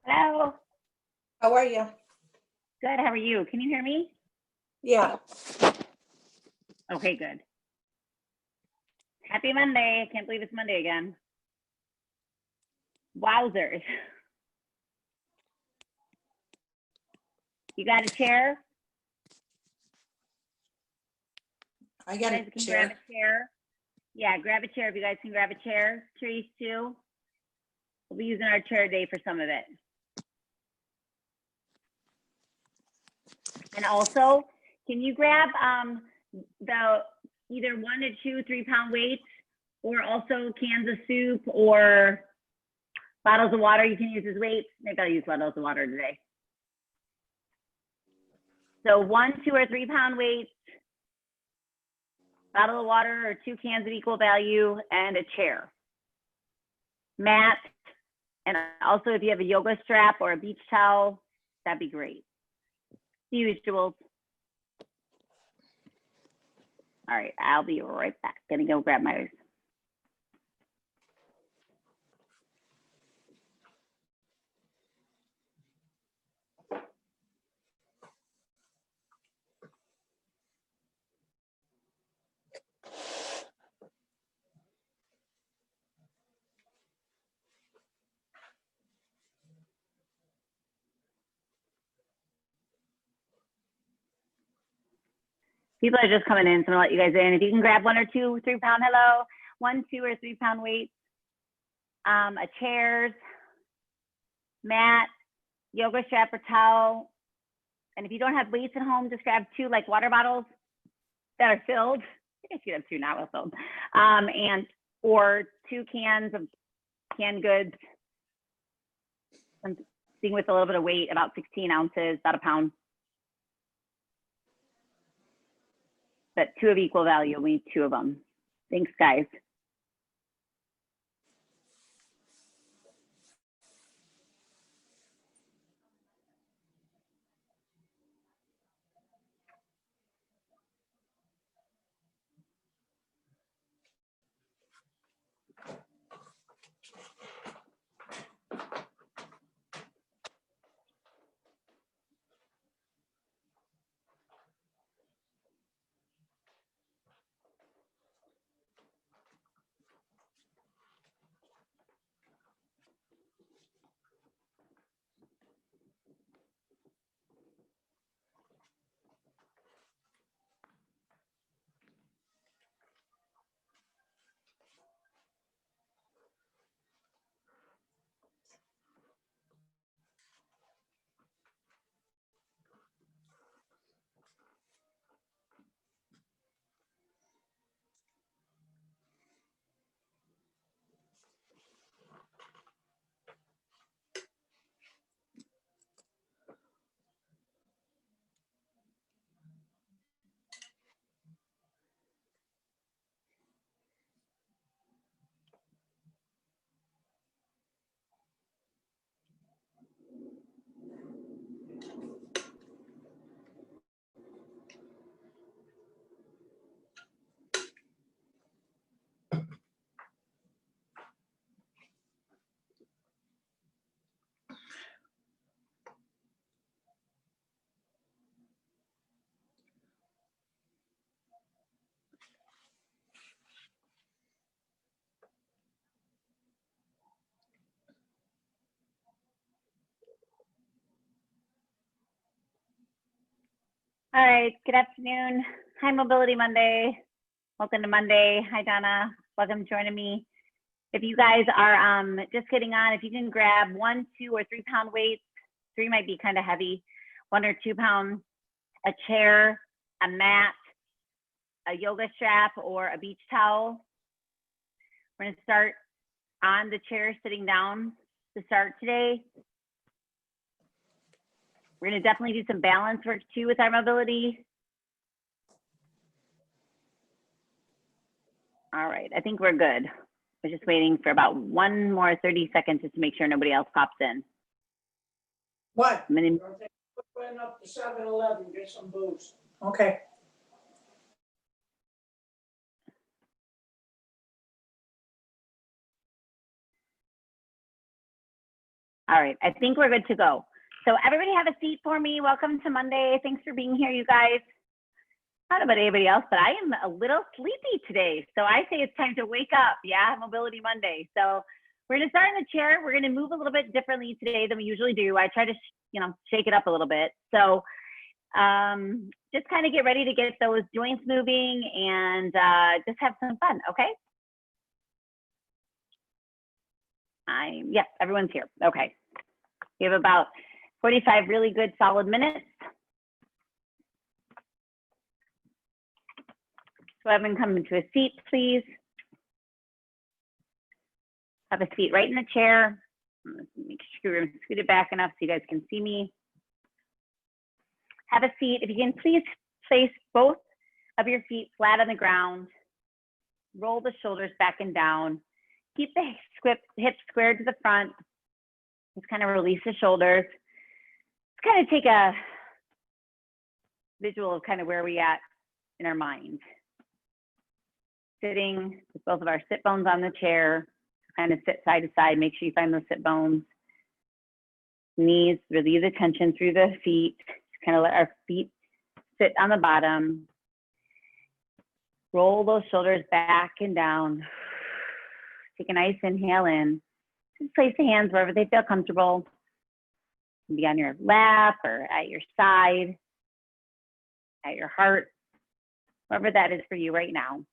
Hello. How are you? Good. How are you? Can you hear me? Yeah. Okay, good. Happy Monday. I can't believe it's Monday again. Wowzers. You got a chair? I got You a guys can chair. grab a chair. Yeah, grab a chair if you guys can grab a chair. Therese, too. We'll be using our chair today for some of it. And also, can you grab the either 1 to 2 3-pound weights, or also cans of soup or bottles of water you can use as weights? Maybe I'll use bottles of water today. So 1, 2, or 3-pound weights, bottle of water or 2 cans of equal value, and a chair. Mat, and also if you have a yoga strap or a beach towel, that'd be great. See you, Jules. All right, I'll be right back. Gonna go grab my. People are just coming in, so I'm gonna let you guys in. If you can grab 1 or 2 3-pound, hello, 1, 2, or 3-pound weights, a chairs, mat, yoga strap or towel. And if you don't have weights at home, just grab 2 like water bottles that are filled. I guess you have 2 not well filled. And or 2 cans of canned goods. Something with a little bit of weight, about 16 ounces, about a pound. But 2 of equal value, we need 2 of them. Thanks, guys. All right, good afternoon. Hi, Mobility Monday. Welcome to Monday. Hi, Donna. Welcome to joining me. If you guys are just getting on, if you can grab 1, 2, or 3-pound weights, 3 might be kind of heavy, 1 or 2 pound, a chair, a mat, a yoga strap, or a beach towel. We're gonna start on the chair, sitting down to start today. We're gonna definitely do some balance work too with our mobility. All right, I think we're good. We're just waiting for about 1 more 30 seconds just to make sure nobody else pops in. What? Gonna, Went up to 7-Eleven, get some booze. Okay. All right, I think we're good to go. So everybody have a seat for me. Welcome to Monday. Thanks for being here, you guys. I don't know about anybody else, but I am a little sleepy today. So I say it's time to wake up. Yeah, Mobility Monday. So we're gonna start in the chair. We're gonna move a little bit differently today than we usually do. I try to, shake it up a little bit. So just kind of get ready to get those joints moving and just have some fun, okay? Yes, everyone's here. Okay. We have about 45 really good solid minutes. So everyone come into a seat, please. Have a seat right in the chair. Let's make sure we're scooted back enough so you guys can see me. Have a seat. If you can please place both of your feet flat on the ground. Roll the shoulders back and down. Keep the hips squared to the front. Just kind of release the shoulders. Let's kind of take a visual of kind of where we at in our mind. Sitting with both of our sit bones on the chair. Kind of sit side to side. Make sure you find those sit bones. Knees, relieve the tension through the feet. Just kind of let our feet sit on the bottom. Roll those shoulders back and down. Take a nice inhale in. Just place the hands wherever they feel comfortable. Maybe on your lap or at your side, at your heart, wherever that is for you right now.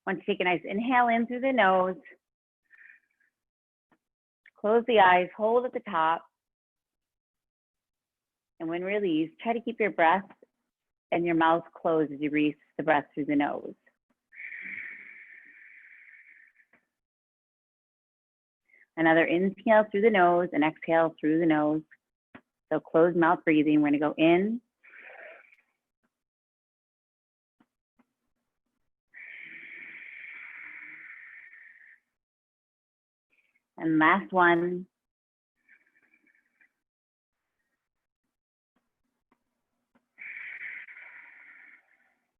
Once you take a nice inhale in through the nose, close the eyes, hold at the top. And when released, try to keep your breath and your mouth closed as you release the breath through the nose. Another inhale through the nose and exhale through the nose. So closed mouth breathing. We're going to go in. And last one.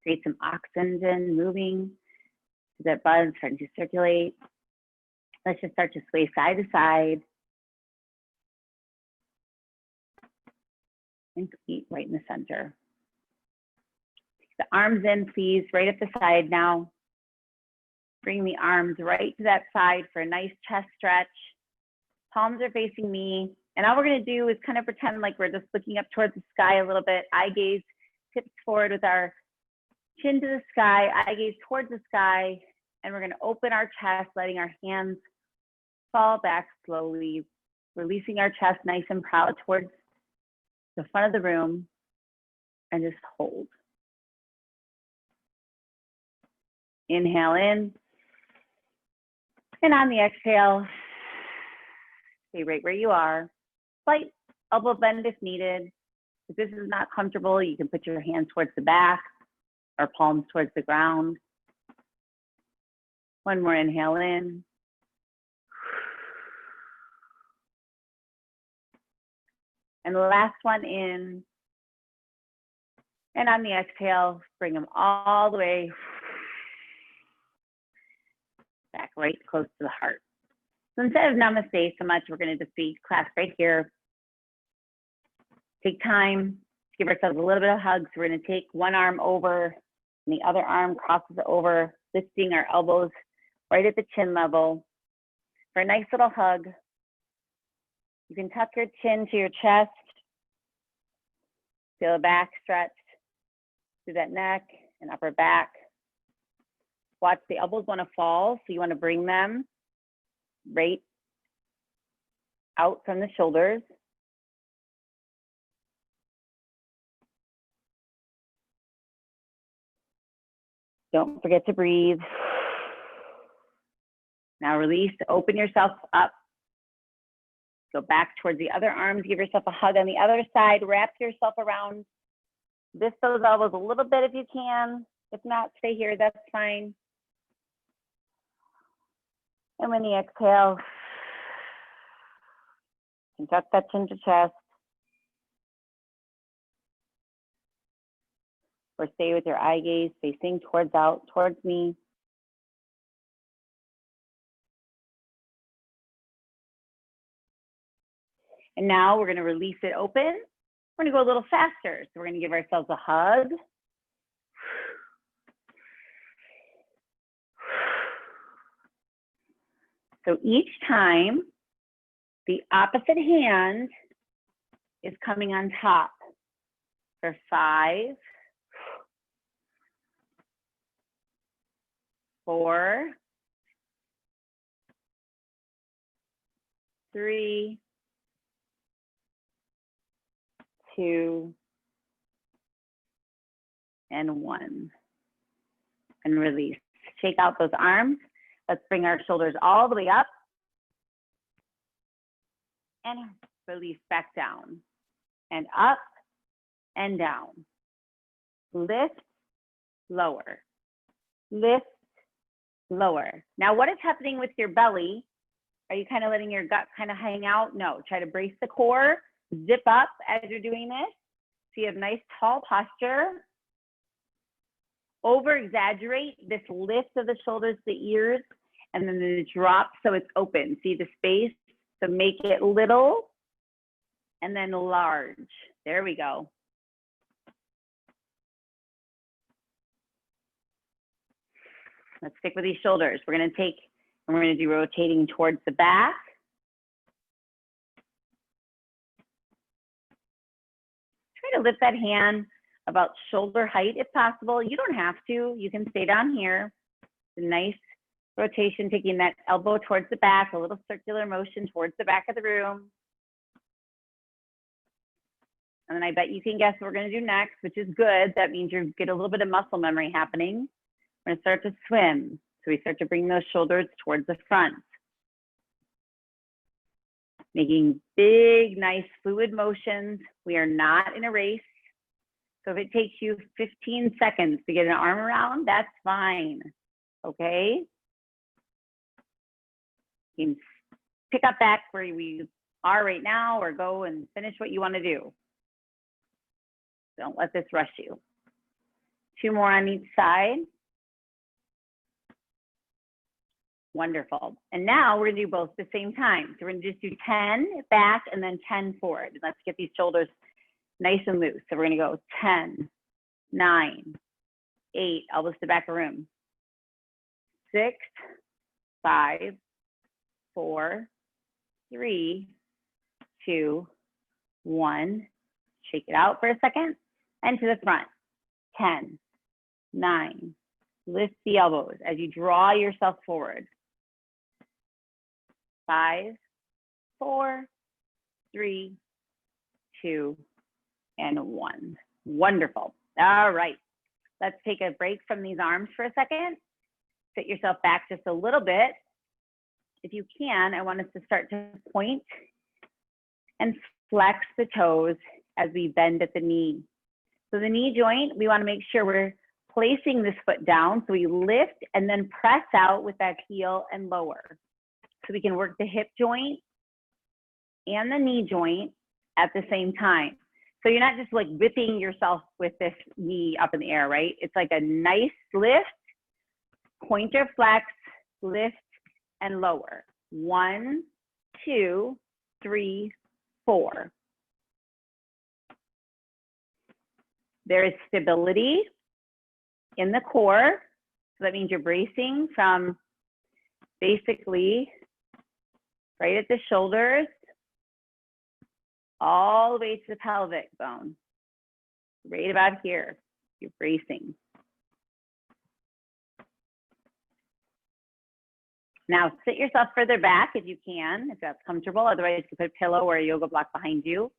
Create some oxygen moving. That blood starting to circulate. Let's just start to sway side to side. And feet right in the center. Take the arms in, please, right at the side now. Bring the arms right to that side for a nice chest stretch. Palms are facing me. And all we're going to do is kind of pretend like we're just looking up towards the sky a little bit. Eye gaze tips forward with our chin to the sky, eye gaze towards the sky. And we're going to open our chest, letting our hands fall back slowly, releasing our chest nice and proud towards the front of the room, and just hold. Inhale in, and on the exhale, stay right where you are. Slight elbow bend if needed. If this is not comfortable, you can put your hands towards the back or palms towards the ground. One more inhale in. And the last one in. And on the exhale, bring them all the way back right close to the heart. So instead of namaste so much, we're going to just be clasped right here. Take time to give ourselves a little bit of hug. So we're going to take one arm over and the other arm crosses over, lifting our elbows right at the chin level for a nice little hug. You can tuck your chin to your chest. Feel the back stretched through that neck and upper back. Watch the elbows want to fall, so you want to bring them right out from the shoulders. Don't forget to breathe. Now release, open yourself up. Go back towards the other arms, give yourself a hug on the other side, wrap yourself around. Lift those elbows a little bit if you can. If not, stay here, that's fine. And when you exhale, you can tuck that chin to chest. Or stay with your eye gaze facing towards me. And now we're gonna release it open. We're gonna go a little faster. So we're gonna give ourselves a hug. So each time, the opposite hand is coming on top for 5, 4, 3, 2, and 1. And release. Shake out those arms. Let's bring our shoulders all the way up. And release back down. And up and down. Lift, lower. Lift, lower. Now, what is happening with your belly? Are you kind of letting your gut kind of hang out? No, try to brace the core, zip up as you're doing this. So you have nice tall posture. Over exaggerate this lift of the shoulders, the ears, and then the drop so it's open. See the space? So make it little and then large. There we go. Let's stick with these shoulders. We're gonna take, and we're gonna do rotating towards the back. Try to lift that hand about shoulder height if possible. You don't have to, you can stay down here. It's a nice rotation, taking that elbow towards the back, a little circular motion towards the back of the room. And then I bet you can guess what we're gonna do next, which is good. That means you get a little bit of muscle memory happening. We're gonna start to swim. So we start to bring those shoulders towards the front. Making big, nice fluid motions. We are not in a race. So if it takes you 15 seconds to get an arm around, that's fine, okay? You can pick up back where we are right now or go and finish what you wanna do. Don't let this rush you. 2 more on each side. Wonderful. And now we're gonna do both at the same time. So we're gonna just do 10 back and then 10 forward. Let's get these shoulders nice and loose. So we're gonna go 10, 9, 8, elbows to back of room. 6, 5, 4, 3, 2, 1. Shake it out for a second and to the front. 10, 9. Lift the elbows as you draw yourself forward. 5, 4, 3, 2, and 1. Wonderful. All right. Let's take a break from these arms for a second. Sit yourself back just a little bit. If you can, I want us to start to point and flex the toes as we bend at the knee. So the knee joint, we want to make sure we're placing this foot down. So we lift and then press out with that heel and lower. So we can work the hip joint and the knee joint at the same time. So you're not just like whipping yourself with this knee up in the air, right? It's like a nice lift, pointer flex, lift, and lower. 1, 2, 3, 4. There is stability in the core. So that means you're bracing from basically right at the shoulders all the way to the pelvic bone. Right about here, you're bracing. Now sit yourself further back if you can, if that's comfortable. Otherwise, you can put a pillow or a yoga block behind you.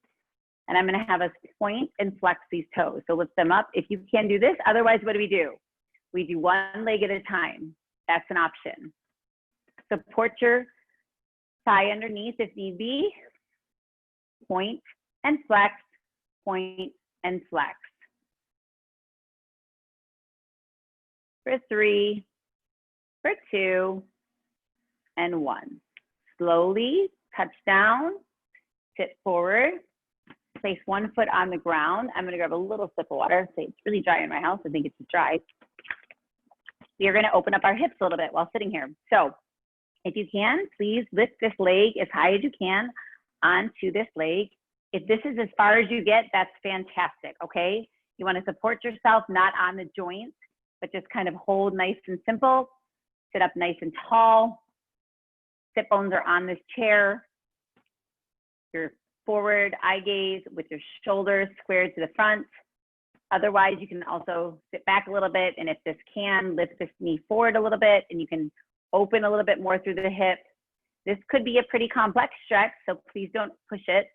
And I'm gonna have us point and flex these toes. So lift them up if you can do this. Otherwise, what do? We do one leg at a time. That's an option. Support your thigh underneath if need be. Point and flex, point and flex. For 3, for 2, and 1. Slowly touch down, sit forward, place one foot on the ground. I'm gonna grab a little sip of water. Say it's really dry in my house. I think it's dry. You're gonna open up our hips a little bit while sitting here. So if you can, please lift this leg as high as you can onto this leg. If this is as far as you get, that's fantastic, okay? You want to support yourself, not on the joints, but just kind of hold nice and simple. Sit up nice and tall. Sit bones are on this chair. Your forward eye gaze with your shoulders squared to the front. Otherwise, you can also sit back a little bit, and if this can, lift this knee forward a little bit, and you can open a little bit more through the hip. This could be a pretty complex stretch, so please don't push it.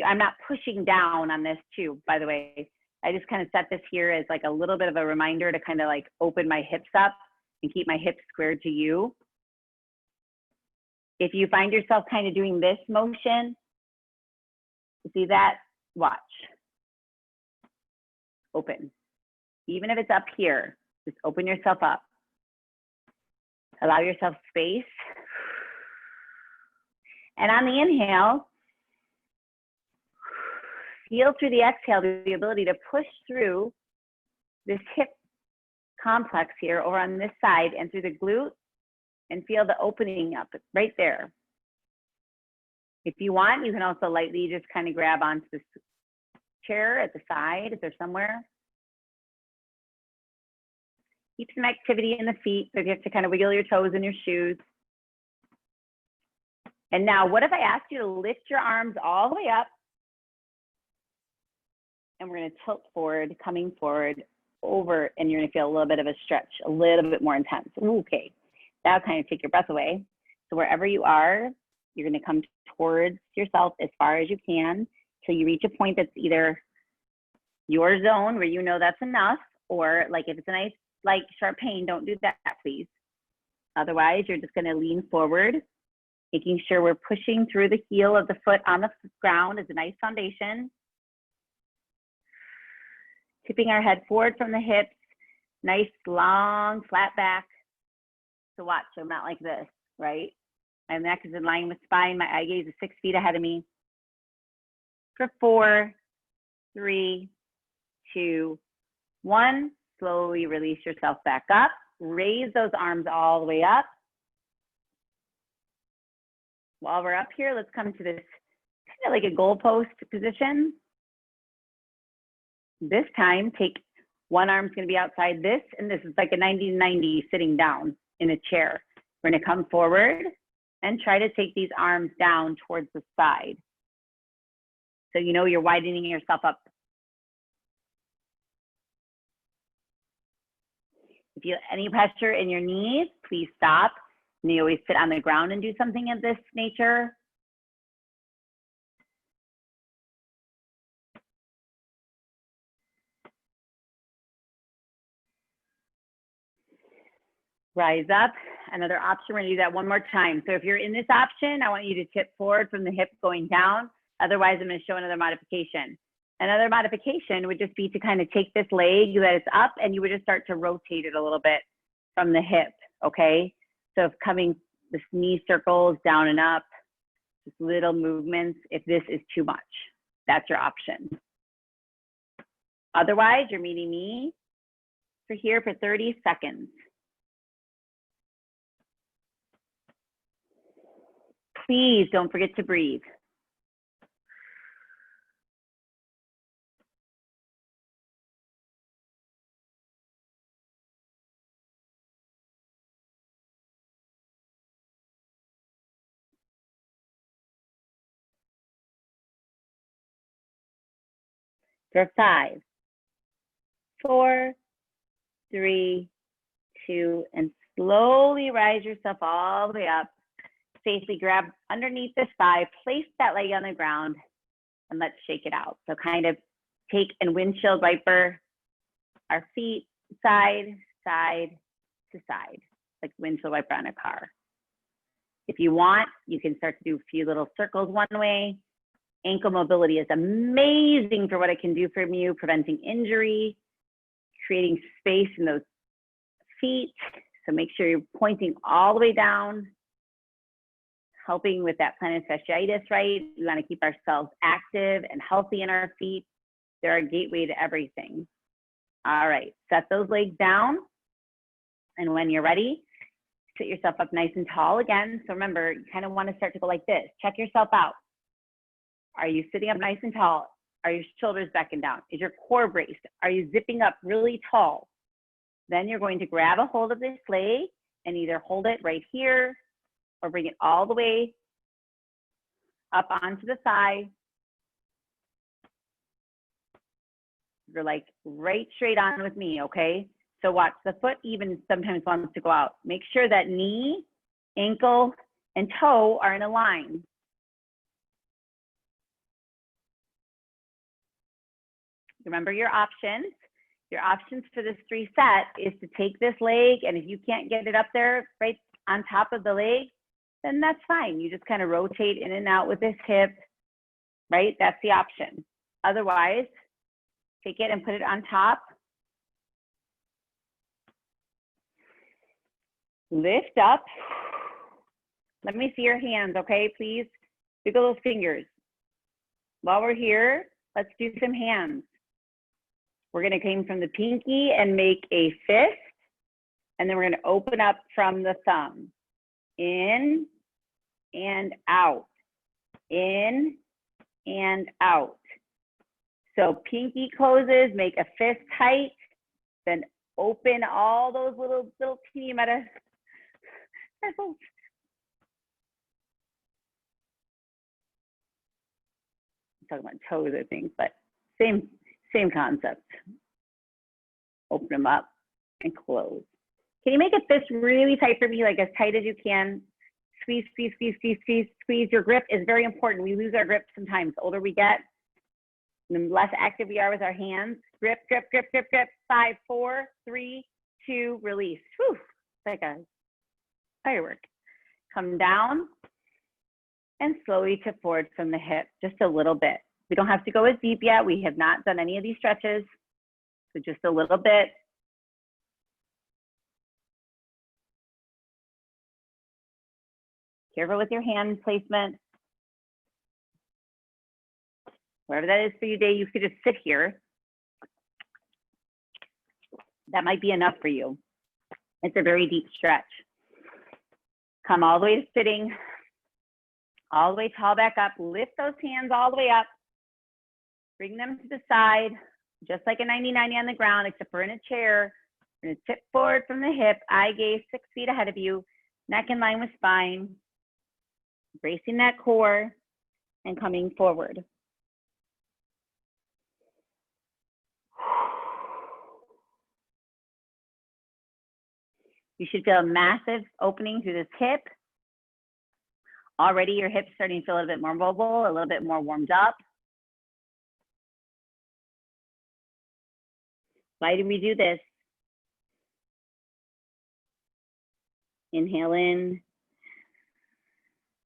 I'm not pushing down on this too, by the way. I just kind of set this here as like a little bit of a reminder to kind of like open my hips up and keep my hips squared to you. If you find yourself kind of doing this motion, you see that? Watch. Open. Even if it's up here, just open yourself up. Allow yourself space. And on the inhale, feel through the exhale the ability to push through this hip complex here over on this side and through the glute and feel the opening up right there. If you want, you can also lightly just kind of grab onto this chair at the side if there's somewhere. Keep some activity in the feet, so you have to kind of wiggle your toes in your shoes. And now, what if I asked you to lift your arms all the way up? And we're going to tilt forward, coming forward, over, and you're going to feel a little bit of a stretch, a little bit more intense. Ooh, okay, that'll kind of take your breath away. So wherever you are, you're going to come towards yourself as far as you can till you reach a point that's either your zone where you know that's enough, or like if it's a nice, like sharp pain, don't do that, please. Otherwise, you're just going to lean forward, making sure we're pushing through the heel of the foot on the ground is a nice foundation. Tipping our head forward from the hips, nice, long, flat back. So watch, I'm not like this, right? My neck is in line with spine. My eye gaze is 6 feet ahead of me. For 4, 3, 2, 1. Slowly release yourself back up. Raise those arms all the way up. While we're up here, let's come to this kind of like a goalpost position. This time, take one arm's going to be outside this, and this is like a 90-90 sitting down in a chair. We're going to come forward and try to take these arms down towards the side. So you know you're widening yourself up. If you have any pressure in your knees, please stop. And you always sit on the ground and do something of this nature. Rise up. Another option, we're gonna do that one more time. So if you're in this option, I want you to tip forward from the hip going down. Otherwise, I'm gonna show another modification. Another modification would just be to kind of take this leg that is up and you would just start to rotate it a little bit from the hip, okay? So if coming, this knee circles down and up, just little movements if this is too much. That's your option. Otherwise, you're meeting me for here for 30 seconds. Please don't forget to breathe. For 5, 4, 3, 2, and slowly rise yourself all the way up. Safely grab underneath the thigh, place that leg on the ground, and let's shake it out. So kind of take and windshield wiper our feet side, side to side, like windshield wiper on a car. If you want, you can start to do a few little circles one way. Ankle mobility is amazing for what it can do for you, preventing injury, creating space in those feet. So make sure you're pointing all the way down, helping with that plantar fasciitis, right? We want to keep ourselves active and healthy in our feet. They're a gateway to everything. All right, set those legs down. And when you're ready, sit yourself up nice and tall again. So remember, you kind of want to start to go like this. Check yourself out. Are you sitting up nice and tall? Are your shoulders back and down? Is your core braced? Are you zipping up really tall? Then you're going to grab a hold of this leg and either hold it right here or bring it all the way up onto the thigh. You're like right straight on with me, okay? So watch, the foot even sometimes wants to go out. Make sure that knee, ankle, and toe are in a line. Remember your options. Your options for this 3 set is to take this leg, and if you can't get it up there right on top of the leg, then that's fine. You just kind of rotate in and out with this hip, right? That's the option. Otherwise, take it and put it on top. Lift up. Let me see your hands, okay? Please wiggle those fingers. While we're here, let's do some hands. We're going to come from the pinky and make a fist, and then we're going to open up from the thumb. In and out. In and out. So pinky closes, make a fist tight, then open all those little teeny metatarsals. I'm talking about toes, I think, but same concept. Open them up and close. Can you make a fist really tight for me, like as tight as you can? Squeeze, squeeze, squeeze, squeeze, squeeze, squeeze. Your grip is very important. We lose our grip sometimes. The older we get, the less active we are with our hands. Grip, grip, grip, grip, grip. 5, 4, 3, 2, release. Whew, it's like a firework. Come down and slowly tip forward from the hip, just a little bit. We don't have to go as deep yet. We have not done any of these stretches, so just a little bit. Careful with your hand placement. Wherever that is for you today, you could just sit here. That might be enough for you. It's a very deep stretch. Come all the way to sitting, all the way tall back up. Lift those hands all the way up. Bring them to the side, just like a 90-90 on the ground, except for in a chair. We're going to tip forward from the hip, eye gaze 6 feet ahead of you, neck in line with spine, bracing that core and coming forward. You should feel a massive opening through this hip. Already your hips starting to feel a little bit more mobile, a little bit more warmed up. Why do we do this? Inhale in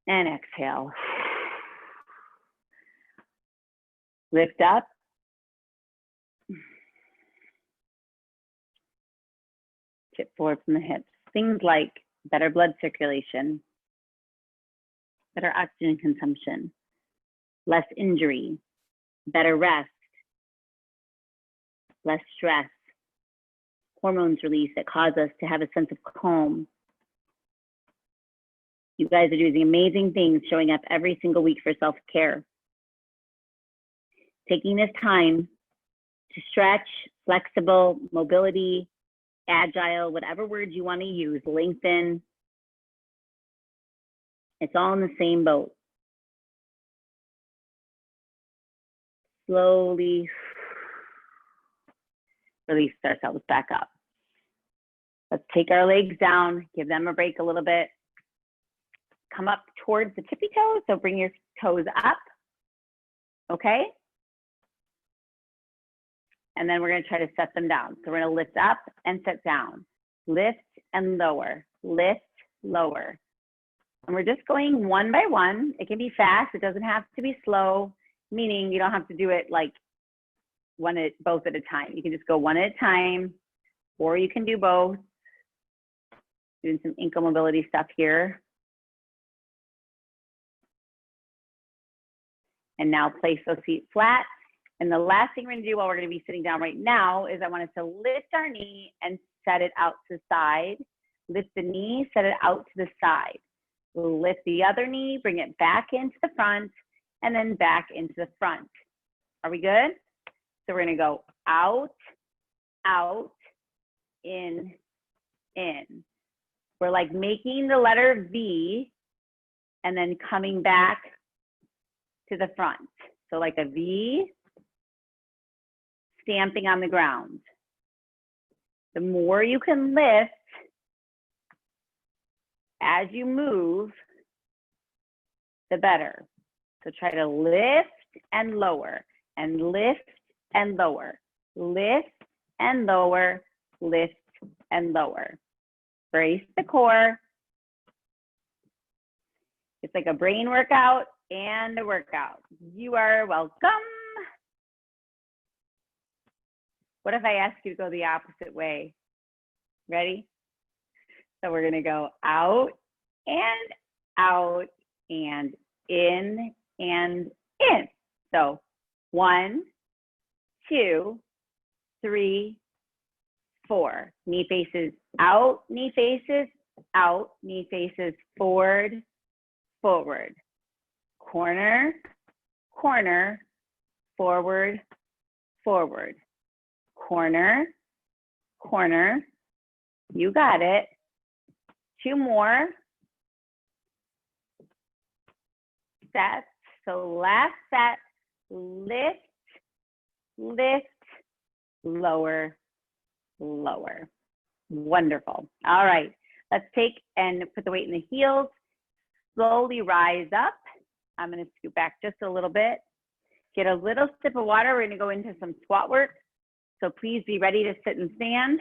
and exhale. Lift up. Tip forward from the hips. Things like better blood circulation, better oxygen consumption, less injury, better rest, less stress, hormones release that cause us to have a sense of calm. You guys are doing amazing things showing up every single week for self-care. Taking this time to stretch, flexible, mobility, agile, whatever words you want to use, lengthen. It's all in the same boat. Slowly release ourselves back up. Let's take our legs down, give them a break a little bit. Come up towards the tippy toes, so bring your toes up, okay? And then we're gonna try to set them down. So we're gonna lift up and set down. Lift and lower, lift, lower. And we're just going one by one. It can be fast, it doesn't have to be slow, meaning you don't have to do it like both at a time. You can just go one at a time, or you can do both. Doing some ankle mobility stuff here. And now place those feet flat. And the last thing we're gonna do while we're gonna be sitting down right now is I want us to lift our knee and set it out to the side. Lift the knee, set it out to the side. Lift the other knee, bring it back into the front, and then back into the front. Are we good? So we're gonna go out, out, in. We're like making the letter V and then coming back to the front. So like a V, stamping on the ground. The more you can lift as you move, the better. So try to lift and lower, and lift and lower, lift and lower, lift and lower. Brace the core. It's like a brain workout and a workout. You are welcome. What if I ask you to go the opposite way? Ready? So we're gonna go out and in and in. So 1, 2, 3, 4. Knee faces out, knee faces out, knee faces forward, forward. Corner, corner, forward, forward. Corner, corner. You got it. 2 more. Sets. So last set, lift, lift, lower, lower. Wonderful. All right, let's take and put the weight in the heels. Slowly rise up. I'm gonna scoot back just a little bit. Get a little sip of water. We're gonna go into some squat work. So please be ready to sit and stand.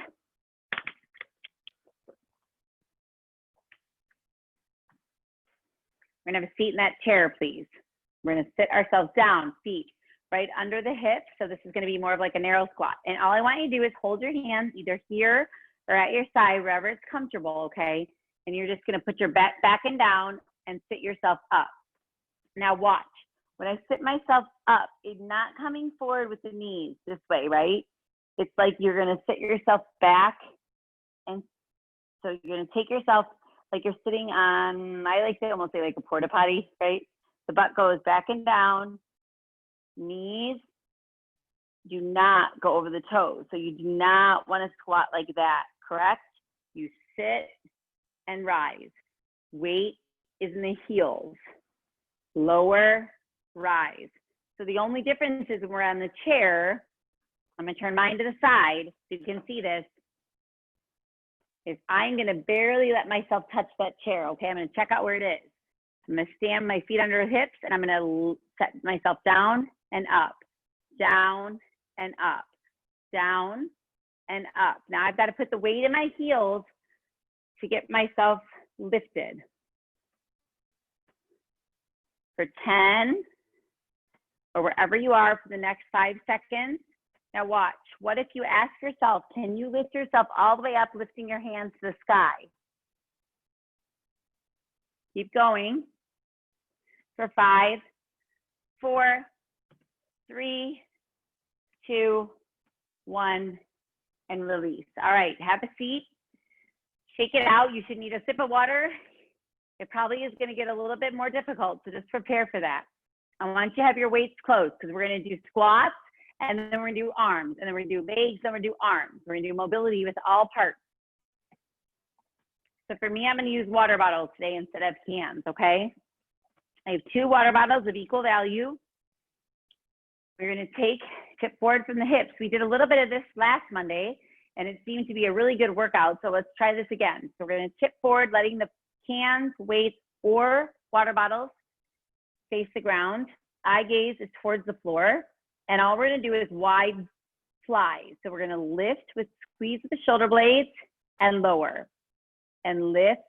We're gonna have a seat in that chair, please. We're gonna sit ourselves down, feet right under the hips. So this is gonna be more of like a narrow squat. And all I want you to do is hold your hands either here or at your side, wherever it's comfortable, okay? And you're just gonna put your back and down and sit yourself up. Now watch, when I sit myself up, it's not coming forward with the knees this way, right? It's like you're gonna sit yourself back, and so you're gonna take yourself like you're sitting on, I like to almost say like a porta potty, right? The butt goes back and down, knees do not go over the toes. So you do not wanna squat like that, correct? You sit and rise. Weight is in the heels. Lower, rise. So the only difference is when we're on the chair, I'm gonna turn mine to the side so you can see this, is I'm gonna barely let myself touch that chair, okay? I'm gonna check out where it is. I'm gonna stand my feet under the hips and I'm gonna set myself down and up, down and up, down and up. Now I've gotta put the weight in my heels to get myself lifted. For 10, or wherever you are for the next 5 seconds. Now watch, what if you ask yourself, can you lift yourself all the way up, lifting your hands to the sky? Keep going. For 5, 4, 3, 2, 1, and release. All right, have a seat. Shake it out. You should need a sip of water. It probably is going to get a little bit more difficult, so just prepare for that. I want you to have your weights close because we're going to do squats, and then we're going to do arms, and then we're going to do legs, then we're going to do arms. We're going to do mobility with all parts. So for me, I'm going to use water bottles today instead of cans, okay? I have 2 water bottles of equal value. We're going to tip forward from the hips. We did a little bit of this last Monday, and it seemed to be a really good workout, so let's try this again. So we're going to tip forward, letting the cans, weights, or water bottles face the ground. Eye gaze is towards the floor. And all we're gonna do is wide fly. So we're gonna lift with squeeze of the shoulder blades and lower. And lift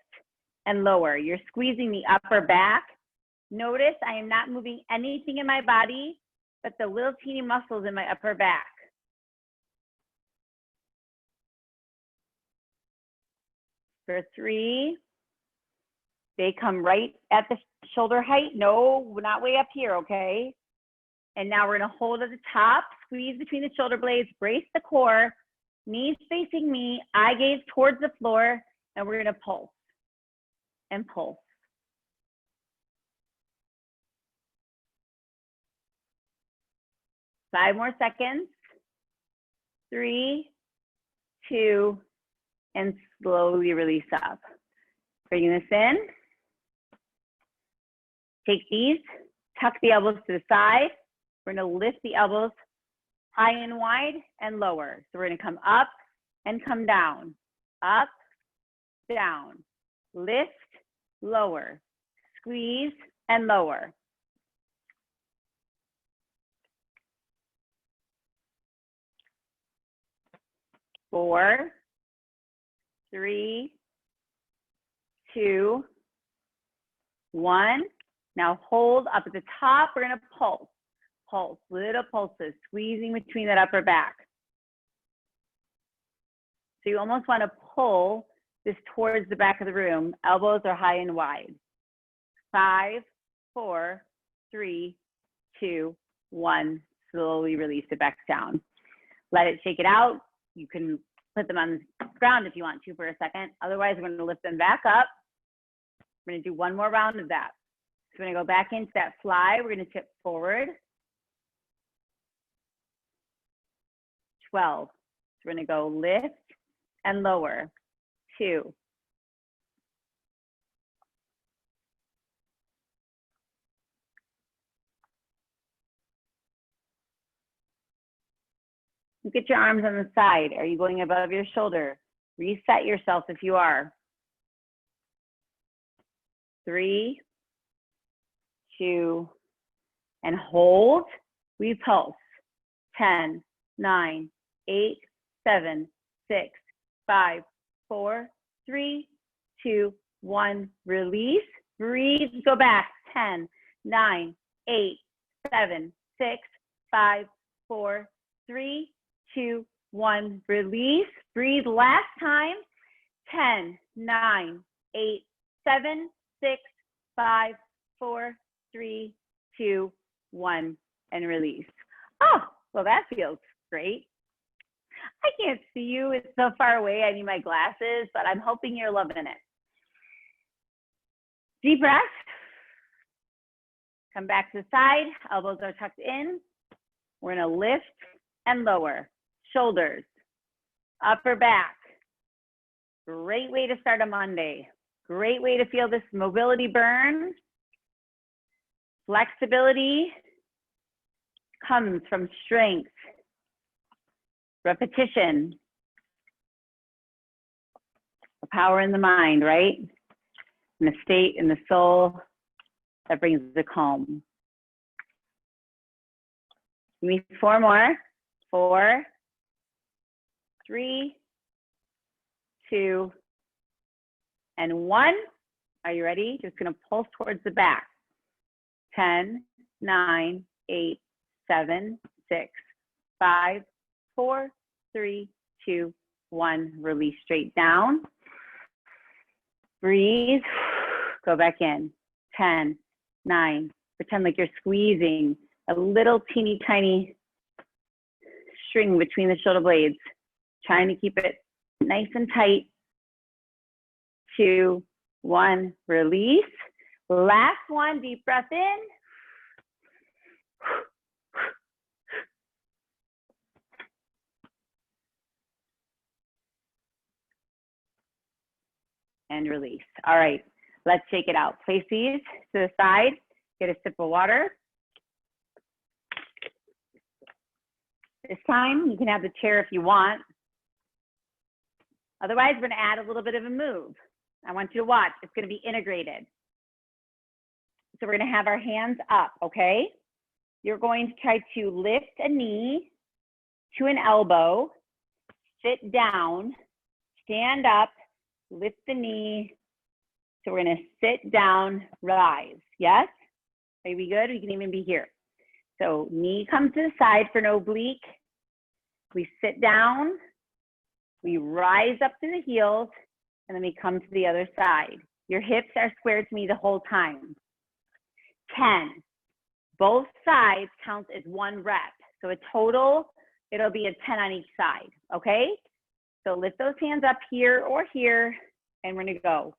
and lower. You're squeezing the upper back. Notice I am not moving anything in my body but the little teeny muscles in my upper back. For 3, they come right at the shoulder height. No, not way up here, okay? And now we're gonna hold at the top, squeeze between the shoulder blades, brace the core, knees facing me, eye gaze towards the floor, and we're gonna pulse and pulse. 5 more seconds. 3, 2, and slowly release up. Bringing this in. Take these, tuck the elbows to the side. We're gonna lift the elbows high and wide and lower. So we're gonna come up and come down, up, down, lift, lower, squeeze, and lower. Four, 3, 2, 1. Now hold up at the top. We're gonna pulse, pulse, little pulses, squeezing between that upper back. So you almost wanna pull this towards the back of the room. Elbows are high and wide. 5, 4, 3, 2, 1. Slowly release it back down. Let it shake it out. You can put them on the ground if you want to for a second. Otherwise, we're gonna lift them back up. We're gonna do one more round of that. So we're gonna go back into that fly. We're gonna tip forward. 12. So we're gonna go lift and lower. 2. Get your arms on the side. Are you going above your shoulder? Reset yourself if you are. 3, 2, and hold. We pulse. 10, 9, 8, 7, 6, 5, 4, 3, 2, 1. Release. Breathe. Go back. 10, 9, 8, 7, 6, 5, 4, 3, 2, 1. Release. Breathe. Last time. 10, 9, 8, 7, 6, 5, 4, 3, 2, 1, and release. Oh, well, that feels great. I can't see you. It's so far away. I need my glasses, but I'm hoping you're loving it. Deep breath. Come back to the side. Elbows are tucked in. We're going to lift and lower. Shoulders, upper back. Great way to start a Monday. Great way to feel this mobility burn. Flexibility comes from strength, repetition, the power in the mind, right? In the state, in the soul, that brings the calm. Give me 4 more. 4, 3, 2, and 1. Are you ready? Just gonna pulse towards the back. 10, 9, 8, 7, 6, 5, 4, 3, 2, 1. Release straight down. Breathe. Go back in. 10, 9. Pretend like you're squeezing a little teeny tiny string between the shoulder blades. Trying to keep it nice and tight. 2, 1. Release. Last one. Deep breath in. And release. All right, let's shake it out. Place these to the side. Get a sip of water. This time, you can have the chair if you want. Otherwise, we're gonna add a little bit of a move. I want you to watch. It's gonna be integrated. So we're gonna have our hands up, okay? You're going to try to lift a knee to an elbow, sit down, stand up, lift the knee. So we're gonna sit down, rise. Yes? Are we good? We can even be here. So knee comes to the side for an oblique. We sit down, we rise up to the heels, and then we come to the other side. Your hips are square to me the whole time. 10. Both sides count as 1 rep. So a total, it'll be a 10 on each side, okay? So lift those hands up here or here, and we're gonna go.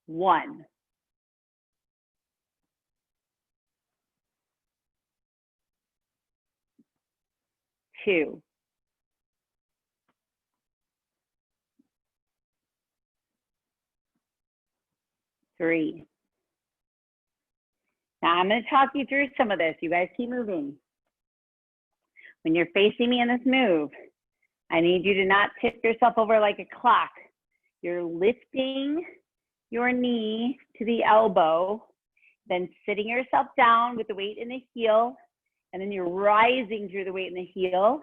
1, 2. 3. Now I'm going to talk you through some of this. You guys keep moving. When you're facing me in this move, I need you to not tip yourself over like a clock. You're lifting your knee to the elbow, then sitting yourself down with the weight in the heel, and then you're rising through the weight in the heel,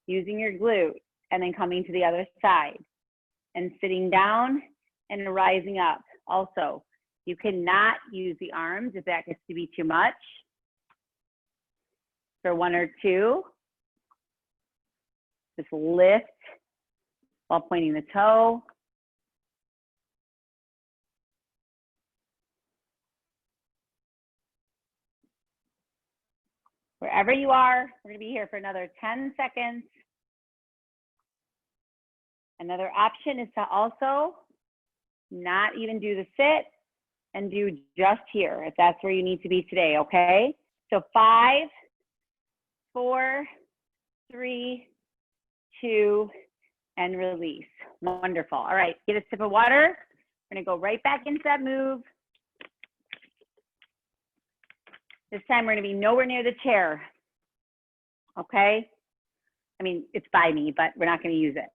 using your glute, and then coming to the other side, and sitting down and rising up. Also, you cannot use the arms if that gets to be too much. For 1 or 2, just lift while pointing the toe. Wherever you are, we're going to be here for another 10 seconds. Another option is to also not even do the sit and do just here, if that's where you need to be today, okay? So 5, 4, 3, 2, and release. Wonderful. All right, get a sip of water. We're going to go right back into that move. This time we're going to be nowhere near the chair, okay? I mean, it's by me, but we're not going to use it.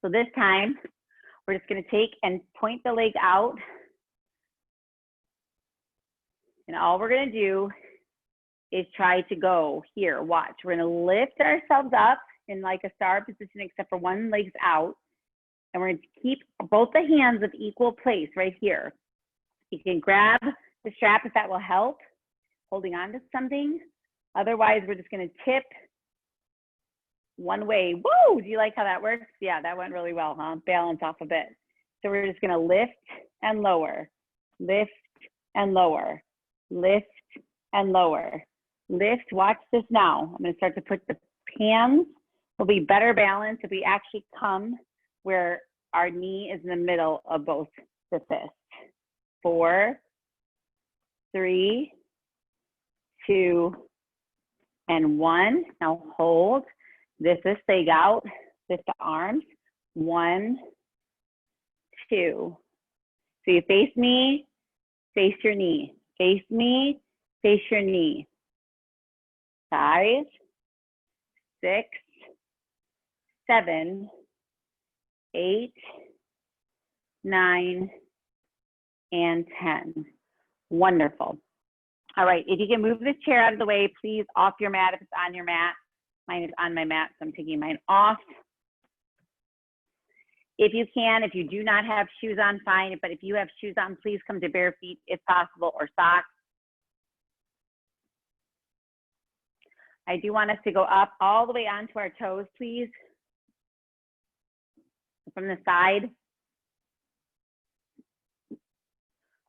So this time, we're just going to take and point the leg out. And all we're going to do is try to go here. Watch. We're going to lift ourselves up in like a star position, except for one leg's out. And we're going to keep both the hands of equal place right here. You can grab the strap if that will help, holding on to something. Otherwise, we're just going to tip one way. Woo! Do you like how that works? Yeah, that went really well, huh? Balance off a bit. So we're just going to lift and lower, lift and lower, lift and lower, lift. Watch this now. I'm going to start to put the hands. Will be better balanced if we actually come where our knee is in the middle of both the fists. 4, 3, 2, and 1. Now hold. Lift this leg out. Lift the arms. 1, 2. So you face me, face your knee. Face me, face your knee. 5, 6, 7, 8, 9, and 10. Wonderful. All right, if you can move this chair out of the way, please, off your mat if it's on your mat. Mine is on my mat, so I'm taking mine off. If you can, if you do not have shoes on, fine, but if you have shoes on, please come to bare feet if possible, or socks. I do want us to go up all the way onto our toes, please. From the side.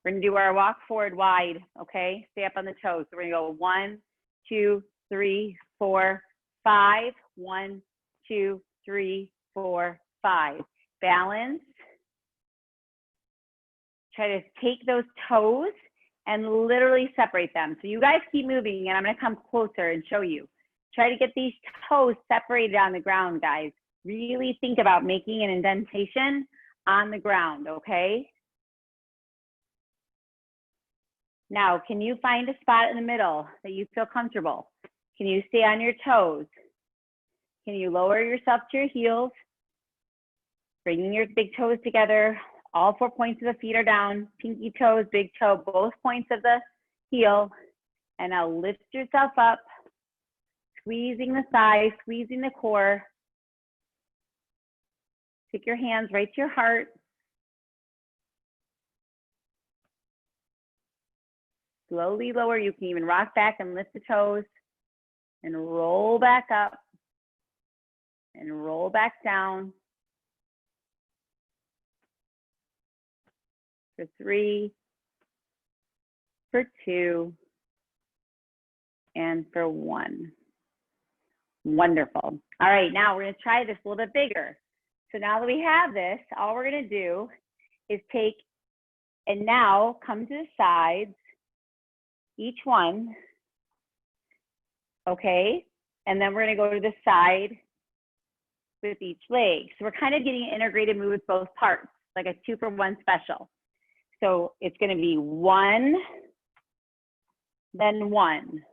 We're gonna do our walk forward wide, okay? Stay up on the toes. So we're gonna go 1, 2, 3, 4, 5. 1, 2, 3, 4, 5. Balance. Try to take those toes and literally separate them. So you guys keep moving, and I'm gonna come closer and show you. Try to get these toes separated on the ground, guys. Really think about making an indentation on the ground, okay? Now, can you find a spot in the middle that you feel comfortable? Can you stay on your toes? Can you lower yourself to your heels? Bringing your big toes together. All 4 points of the feet are down. Pinky toes, big toe, both points of the heel. And now lift yourself up. Squeezing the thighs, squeezing the core. Take your hands right to your heart. Slowly lower. You can even rock back and lift the toes and roll back up and roll back down. For 3, for 2, and for 1. Wonderful. All right, now we're going to try this a little bit bigger. So now that we have this, all we're going to do is take and now come to the sides, each one, okay? And then we're gonna go to the side with each leg. So we're kind of getting an integrated move with both parts, like a 2-for-1 special. So it's gonna be 1, then 1.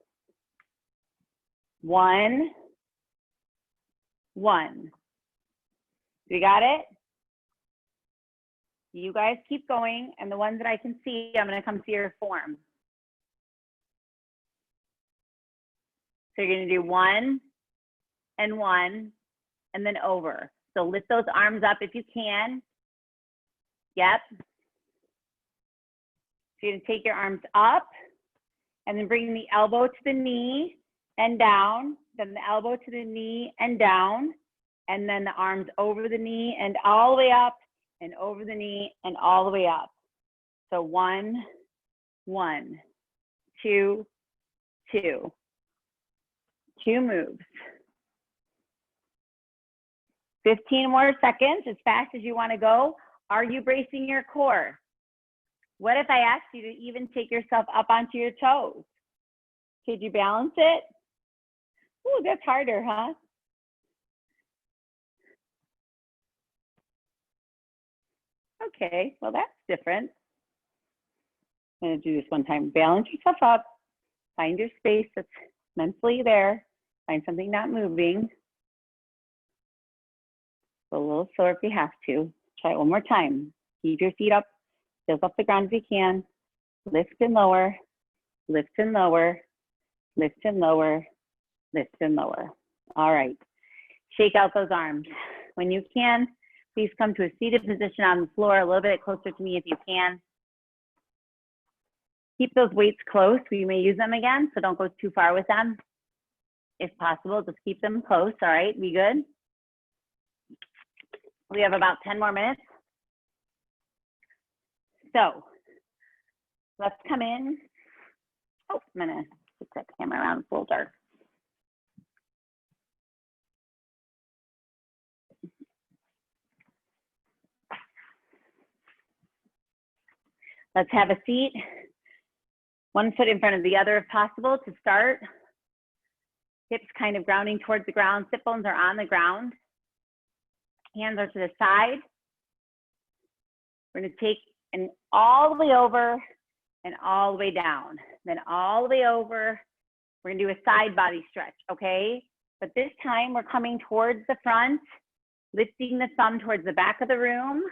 1, 1. You got it? You guys keep going, and the ones that I can see, I'm gonna come see your form. So you're gonna do 1 and 1, and then over. So lift those arms up if you can. Yep. So you're gonna take your arms up, and then bring the elbow to the knee and down, then the elbow to the knee and down, and then the arms over the knee and all the way up, and over the knee and all the way up. So 1, 1, 2, 2. 2 moves. 15 more seconds, as fast as you want to go. Are you bracing your core? What if I asked you to even take yourself up onto your toes? Could you balance it? Ooh, that's harder, huh? Okay, well, that's different. I'm gonna do this one time. Balance yourself up. Find your space that's mentally there. Find something not moving. Go a little slower if you have to. Try it one more time. Keep your feet up, heels off the ground if you can. Lift and lower, lift and lower, lift and lower, lift and lower. All right, shake out those arms. When you can, please come to a seated position on the floor, a little bit closer to me if you can. Keep those weights close. We may use them again, so don't go too far with them. If possible, just keep them close. All right, we good? We have about 10 more minutes. So let's come in. Oh, I'm gonna put that camera around, it's a little dark. Let's have a seat. One foot in front of the other if possible to start. Hips kind of grounding towards the ground. Sit bones are on the ground. Hands are to the side. We're gonna take and all the way over and all the way down. Then all the way over. We're gonna do a side body stretch, okay? But this time we're coming towards the front, lifting the thumb towards the back of the room.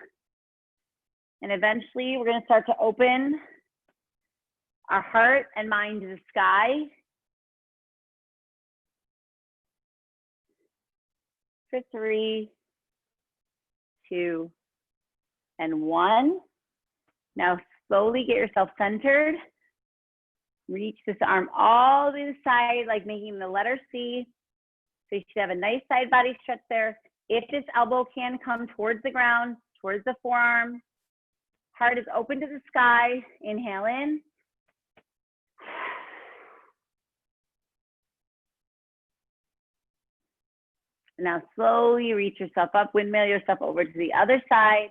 And eventually we're gonna start to open our heart and mind to the sky. For 3, 2, and 1. Now slowly get yourself centered. Reach this arm all to the side, like making the letter C. So you should have a nice side body stretch there. If this elbow can come towards the ground, towards the forearm. Heart is open to the sky. Inhale in. Now slowly reach yourself up, windmill yourself over to the other side.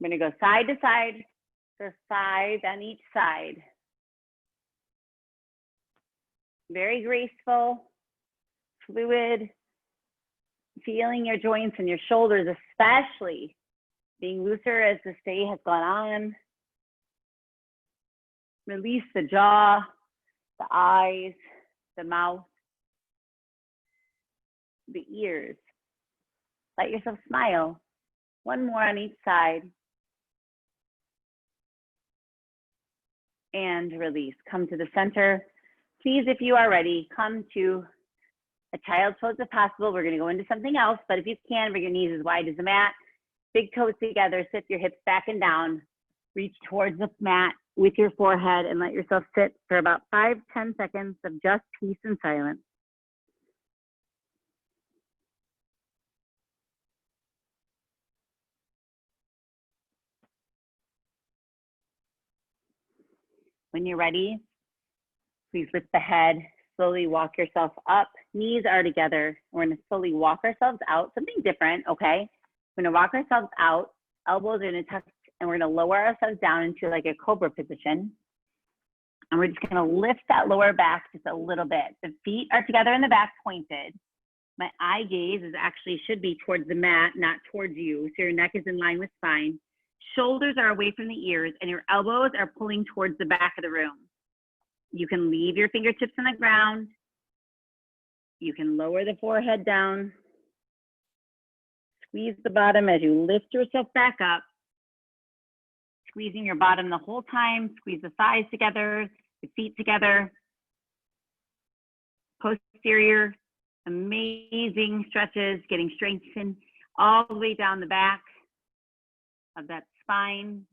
I'm gonna go side to side for 5 on each side. Very graceful, fluid, feeling your joints and your shoulders, especially being looser as this day has gone on. Release the jaw, the eyes, the mouth, the ears. Let yourself smile. One more on each side. And release. Come to the center. Please, if you are ready, come to a child's pose if possible. We're going to go into something else, but if you can, bring your knees as wide as the mat. Big toes together, sit your hips back and down. Reach towards the mat with your forehead and let yourself sit for about 5-10 seconds of just peace and silence. When you're ready, please lift the head, slowly walk yourself up. Knees are together. We're going to slowly walk ourselves out, something different, okay? We're gonna walk ourselves out, elbows are gonna tuck, and we're gonna lower ourselves down into like a cobra position. And we're just gonna lift that lower back just a little bit. The feet are together in the back, pointed. My eye gaze is actually should be towards the mat, not towards you. So your neck is in line with spine. Shoulders are away from the ears, and your elbows are pulling towards the back of the room. You can leave your fingertips on the ground. You can lower the forehead down. Squeeze the bottom as you lift yourself back up. Squeezing your bottom the whole time. Squeeze the thighs together, the feet together. Posterior, amazing stretches, getting strengthened all the way down the back of that spine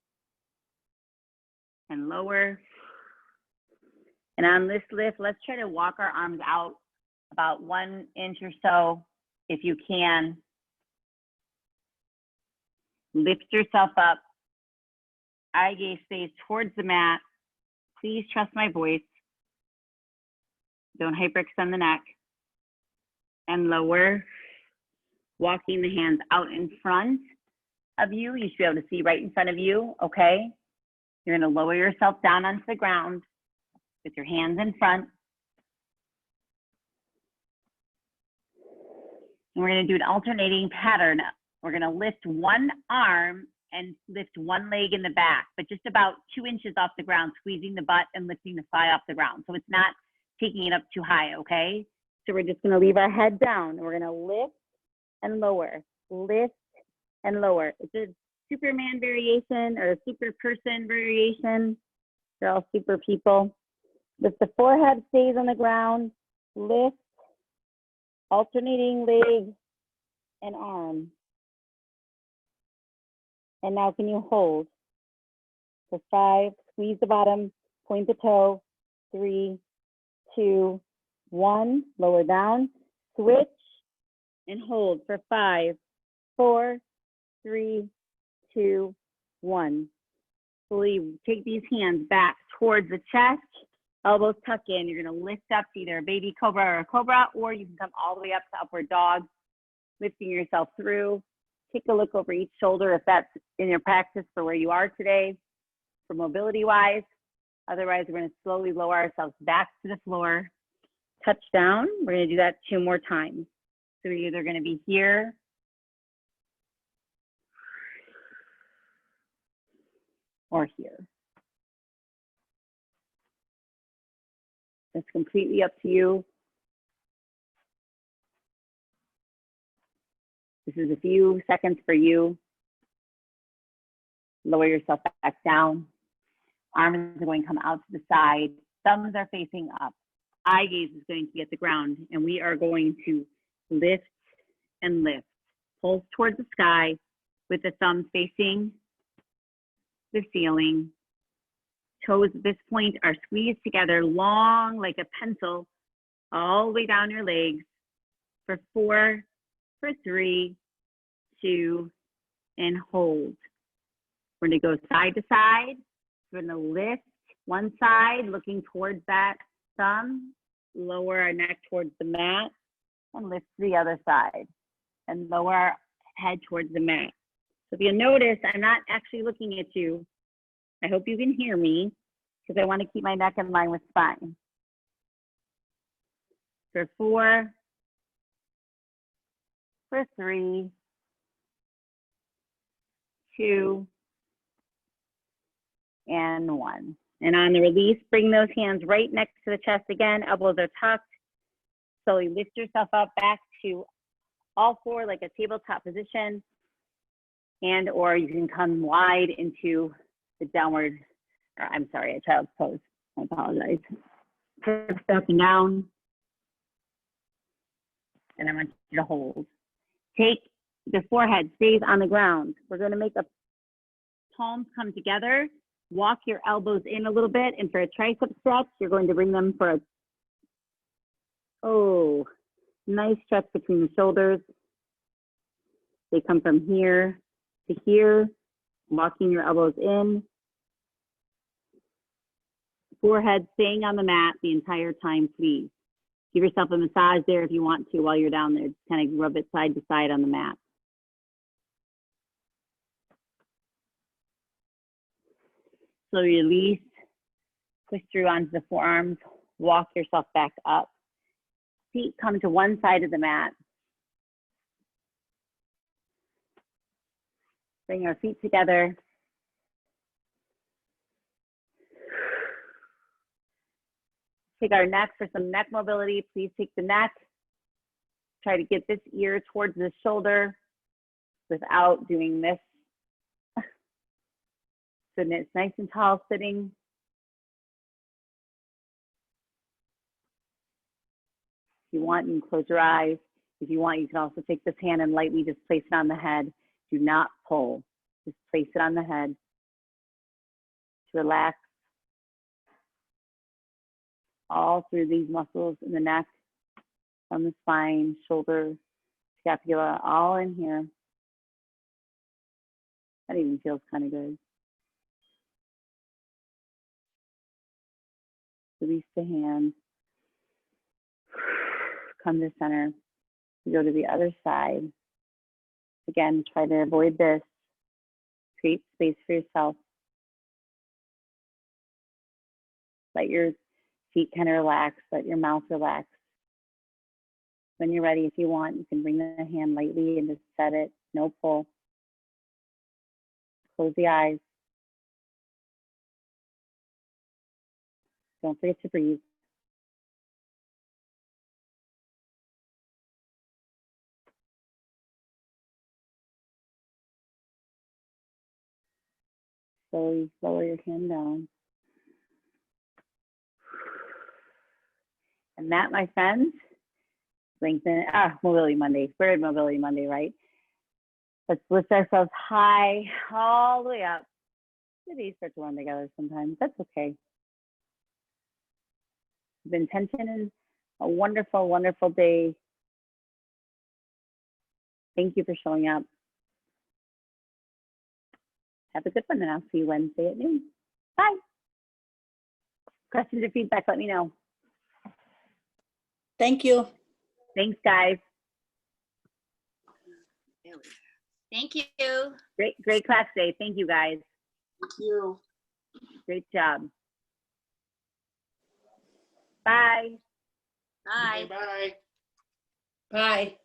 and lower. And on this lift, let's try to walk our arms out about 1 inch or so, if you can. Lift yourself up. Eye gaze stays towards the mat. Please trust my voice. Don't hyperextend the neck. And lower, walking the hands out in front of you. You should be able to see right in front of you, okay? You're gonna lower yourself down onto the ground with your hands in front. And we're gonna do an alternating pattern. We're gonna lift one arm and lift one leg in the back, but just about 2 inches off the ground, squeezing the butt and lifting the thigh off the ground. So it's not taking it up too high, okay? So we're just gonna leave our head down. We're gonna lift and lower, lift and lower. It's a Superman variation or a super person variation. They're all super people. Lift the forehead stays on the ground, lift, alternating leg and arm. And now can you hold? For 5, squeeze the bottom, point the toe, 3, 2, 1, lower down, switch and hold for 5, 4, 3, 2, 1. Slowly take these hands back towards the chest, elbows tuck in. You're gonna lift up to either a baby cobra or a cobra, or you can come all the way up to upward dog, lifting yourself through. Take a look over each shoulder if that's in your practice for where you are today, for mobility wise. Otherwise, we're gonna slowly lower ourselves back to the floor, touch down. We're gonna do that 2 more times. So we're either gonna be here or here. It's completely up to you. This is a few seconds for you. Lower yourself back down. Arms are going to come out to the side. Thumbs are facing up. Eye gaze is going to be at the ground, and we are going to lift and lift. Pulse towards the sky with the thumbs facing the ceiling. Toes at this point are squeezed together, long like a pencil, all the way down your legs for 4, for 3, 2, and hold. We're gonna go side to side. We're gonna lift one side, looking towards that thumb, lower our neck towards the mat, and lift the other side, and lower our head towards the mat. So if you notice, I'm not actually looking at you. I hope you can hear me, because I want to keep my neck in line with spine. For 4, for 3, 2, and 1. And on the release, bring those hands right next to the chest again. Elbows are tucked. Slowly lift yourself up back to all 4 like a tabletop position. And or you can come wide into the downward, or I'm sorry, a child's pose. I apologize. Hips up and down. And I want you to hold. Take the forehead, stays on the ground. We're going to make a palms come together. Walk your elbows in a little bit, and for a tricep stretch, you're going to bring them for a, nice stretch between the shoulders. They come from here to here, walking your elbows in. Forehead staying on the mat the entire time, please. Give yourself a massage there if you want to while you're down there. Just kind of rub it side to side on the mat. Slowly release, push through onto the forearms, walk yourself back up. Feet come to one side of the mat. Bring our feet together. Take our neck for some neck mobility. Please take the neck. Try to get this ear towards the shoulder without doing this. So it's nice and tall sitting. If you want, you can close your eyes. If you want, you can also take this hand and lightly just place it on the head. Do not pull. Just place it on the head. Relax all through these muscles in the neck, on the spine, shoulder, scapula, all in here. That even feels kind of good. Release the hand. Come to center. Go to the other side. Again, try to avoid this. Create space for yourself. Let your feet kind of relax. Let your mouth relax. When you're ready, if you want, you can bring the hand lightly and just set it. No pull. Close the eyes. Don't forget to breathe. Slowly lower your hand down. And that, my friends, lengthen, Mobility Monday, Spirit Mobility Monday, right? Let's lift ourselves high, all the way up. The knees start to run together sometimes. That's okay. The intention and a wonderful, wonderful day. Thank you for showing up. Have a good one, and I'll see you Wednesday at noon. Bye. Questions or feedback, let me know. Thank you. Thanks, guys. Thank you. Great class today. Thank you, guys. Thank you. Great job. Bye. Bye. Bye. Bye.